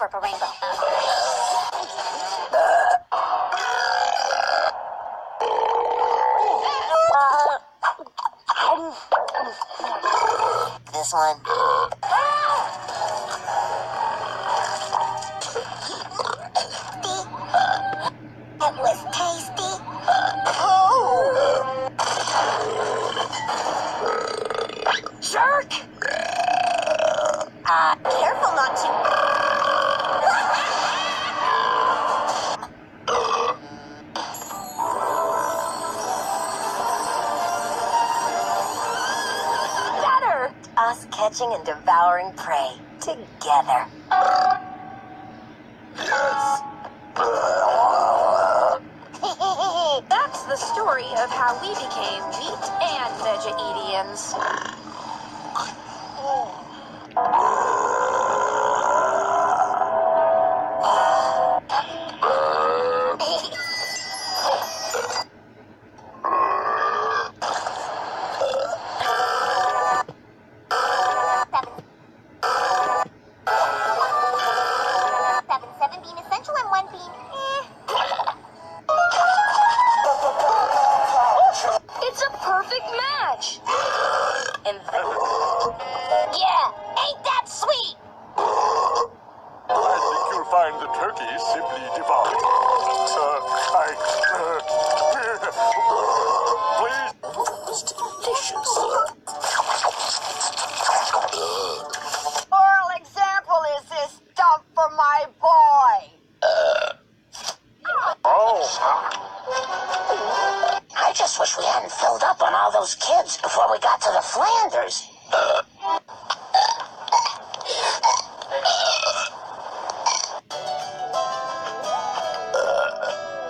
Purple Rainbow. This one. It was tasty. Oh! Jerk! Careful not to. Better! Us catching and devouring prey together. Yes. That's the story of how we became meat and Veggiedians. Seven being essential and one being It's a perfect match. And yeah, ain't that sweet? I think you'll find the turkey simply divine. Please. It's delicious. Moral example is this dump for my boy. Oh. I just wish we hadn't filled up on all those kids before we got to the Flanders.